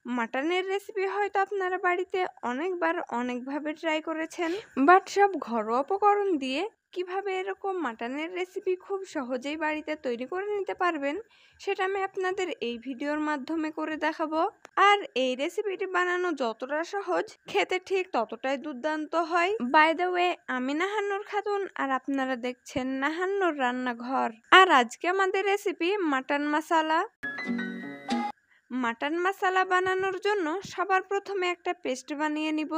মাটনের রেসিপি হয়তো আপনারা বাড়িতে অনেকবার অনেকভাবে ট্রাই করেছেন, বাট সব ঘরোয়া উপকরণ দিয়ে কিভাবে এরকম মাটনের রেসিপি খুব সহজেই বাড়িতে তৈরি করে নিতে পারবেন সেটা আমি আপনাদের এই ভিডিওর মাধ্যমে করে দেখাবো। আর এই রেসিপিটি বানানো যতটা সহজ, খেতে ঠিক ততটাই দুর্দান্ত হয়। বাই দ্য ওয়ে, আমি নাহান্নুর খাতুন আর আপনারা দেখছেন নাহান্নুর রান্নাঘর। আর আজকে আমাদের রেসিপি মাটন মশলা। মাটন মশলা বানানোর জন্য সবার প্রথমে একটা পেস্ট বানিয়ে নিব।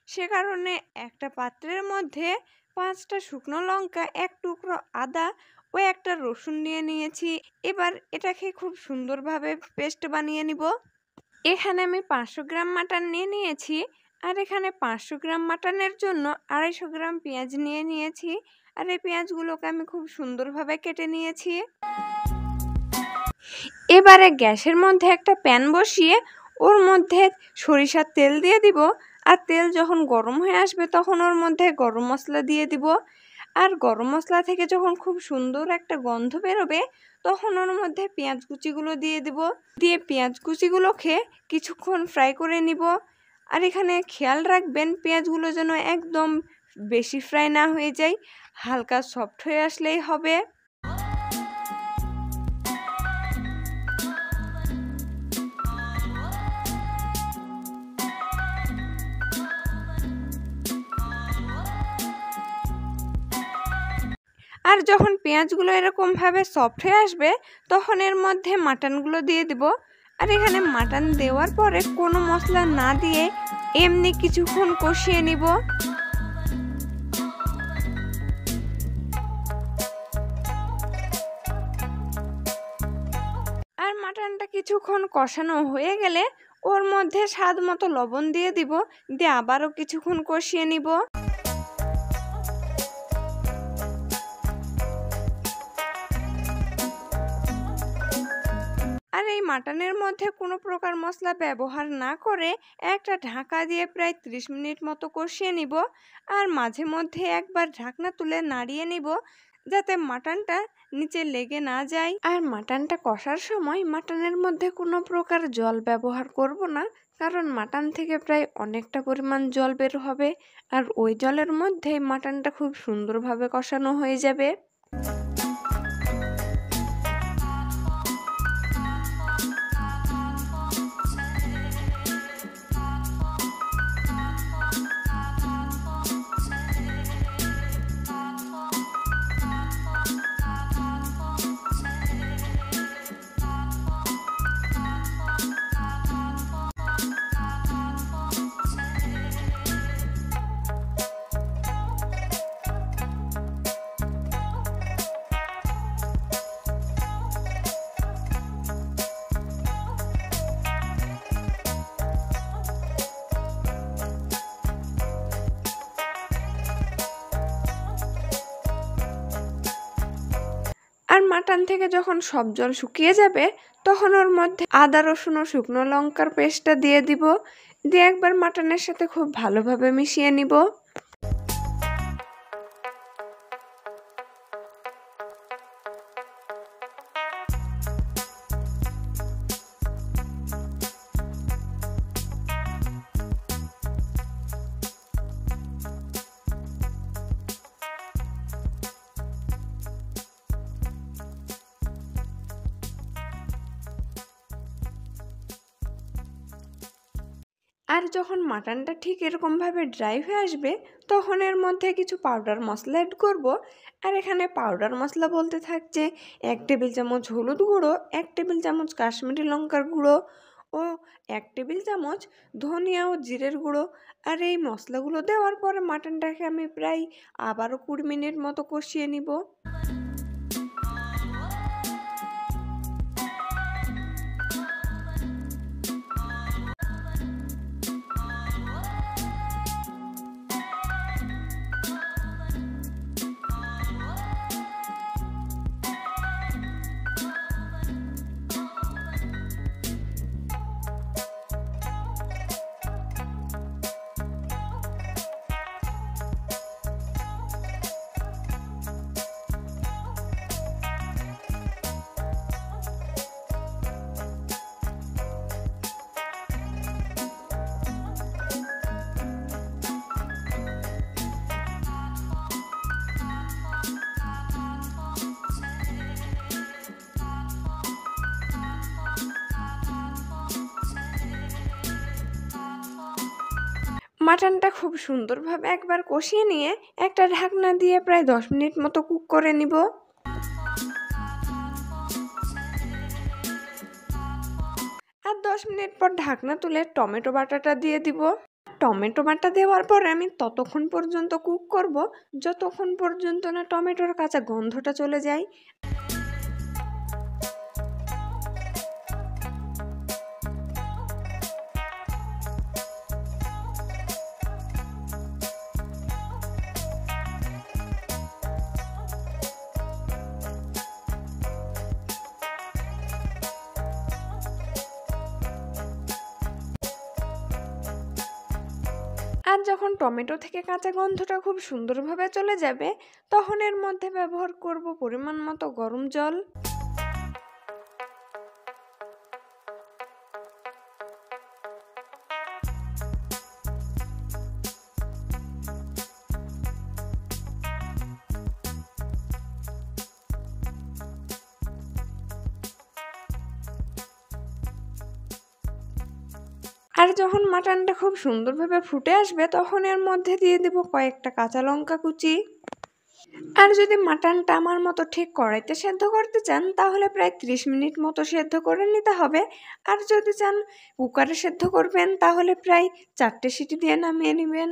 সে কারণে একটা পাত্রের মধ্যে 5টা শুকনো লঙ্কা, 1 টুকরো আদা ও একটা রসুন নিয়ে নিয়েছি। এবার এটাকে খুব সুন্দরভাবে পেস্ট বানিয়ে নিব। এখানে আমি 500 গ্রাম মাটন নিয়ে নিয়েছি। আর এখানে 500 গ্রাম মাটনের জন্য 250 গ্রাম পেঁয়াজ নিয়ে নিয়েছি। আর এই পেঁয়াজগুলোকে আমি খুব সুন্দরভাবে কেটে নিয়েছি। এবারে গ্যাসের মধ্যে একটা প্যান বসিয়ে ওর মধ্যে সরিষার তেল দিয়ে দিব। আর তেল যখন গরম হয়ে আসবে তখন ওর মধ্যে গরম মশলা দিয়ে দিব। আর গরম মশলা থেকে যখন খুব সুন্দর একটা গন্ধ বেরোবে তখন ওর মধ্যে পেঁয়াজ কুচিগুলো দিয়ে দিব। দিয়ে পেঁয়াজ কুচিগুলোকে কিছুক্ষণ ফ্রাই করে নিব। আর এখানে খেয়াল রাখবেন পেঁয়াজগুলো যেন একদম বেশি ফ্রাই না হয়ে যায়, হালকা সফট হয়ে আসলেই হবে। আর যখন পেঁয়াজগুলো এরকমভাবে সফট হয়ে আসবে তখন এর মধ্যে মাটনগুলো দিয়ে দিব। আর এখানে মাটন দেওয়ার পরে কোনো মশলা না দিয়ে এমনি কিছুক্ষণ কষিয়ে নিব। আর মাটনটা কিছুক্ষণ কষানো হয়ে গেলে ওর মধ্যে স্বাদ মতো লবণ দিয়ে দিব। দিয়ে আবারও কিছুক্ষণ কষিয়ে নিব। আর এই মাটনের মধ্যে কোনো প্রকার মশলা ব্যবহার না করে একটা ঢাকা দিয়ে প্রায় 30 মিনিট মতো কষিয়ে নিব। আর মাঝে মধ্যে একবার ঢাকনা তুলে নাড়িয়ে নিব যাতে মাটনটা নিচে লেগে না যায়। আর মাটনটা কষার সময় মাটনের মধ্যে কোনো প্রকার জল ব্যবহার করব না, কারণ মাটন থেকে প্রায় অনেকটা পরিমাণ জল বের হবে। আর ওই জলের মধ্যেই মাটনটা খুব সুন্দরভাবে কষানো হয়ে যাবে। আর মাটন থেকে যখন সব জল শুকিয়ে যাবে তখন ওর মধ্যে আদা রসুন ও শুকনো লঙ্কার পেস্টটা দিয়ে দিব। দিয়ে একবার মাটনের সাথে খুব ভালোভাবে মিশিয়ে নিব। আর যখন মাটনটা ঠিক এরকমভাবে ড্রাই হয়ে আসবে তখন এর মধ্যে কিছু পাউডার মশলা অ্যাড করব। আর এখানে পাউডার মশলা বলতে থাকছে 1 টেবিল চামচ হলুদ গুঁড়ো, 1 টেবিল চামচ কাশ্মীরি লঙ্কার গুঁড়ো ও 1 টেবিল চামচ ধনিয়া ও জিরের গুঁড়ো। আর এই মশলাগুলো দেওয়ার পরে মাটনটাকে আমি প্রায় আবারও 20 মিনিট মতো কষিয়ে নিব। মাটনটা খুব সুন্দরভাবে একবার কষিয়ে নিয়ে একটা ঢাকনা দিয়ে প্রায় 10 মিনিট মতো কুক করে নিব। আর 10 মিনিট পর ঢাকনা তুলে টমেটো বাটাটা দিয়ে দিব। টমেটো বাটা দেওয়ার পরে আমি ততক্ষণ পর্যন্ত কুক করব যতক্ষণ পর্যন্ত না টমেটোর কাঁচা গন্ধটা চলে যায়। আর যখন টমেটো থেকে কাঁচা গন্ধটা খুব সুন্দরভাবে চলে যাবে তখন এর মধ্যে ব্যবহার করব পরিমাণ মতো গরম জল। আর যখন মাটনটা খুব সুন্দরভাবে ফুটে আসবে তখন এর মধ্যে দিয়ে দেব কয়েকটা কাঁচা লঙ্কা কুচি। আর যদি মাটনটা আমার মতো ঠিক কড়াইতে সেদ্ধ করতে চান তাহলে প্রায় 30 মিনিট মতো সেদ্ধ করে নিতে হবে। আর যদি চান কুকারে সেদ্ধ করবেন তাহলে প্রায় 4টে সিটি দিয়ে নামিয়ে নেবেন।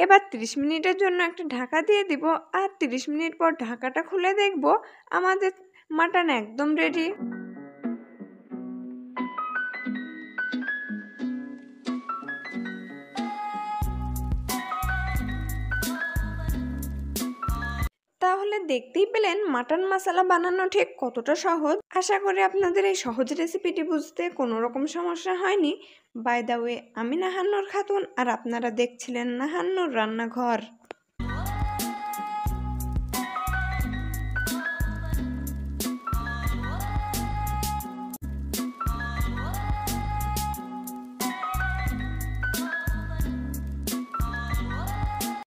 এবার 30 মিনিটের জন্য একটা ঢাকা দিয়ে দিব। আর 30 মিনিট পর ঢাকাটা খুলে দেখব আমাদের মাটন একদম রেডি। তাহলে দেখতেই পেলেন মাটন মশলা বানানো ঠিক কতটা সহজ। আশা করি আপনাদের এই সহজ রেসিপিটি বুঝতে কোনো রকম সমস্যা হয়নি। বাই দ্য ওয়ে, আমি নাহান্নুর খাতুন আর আপনারা দেখছিলেন নাহান্নুর রান্নাঘর।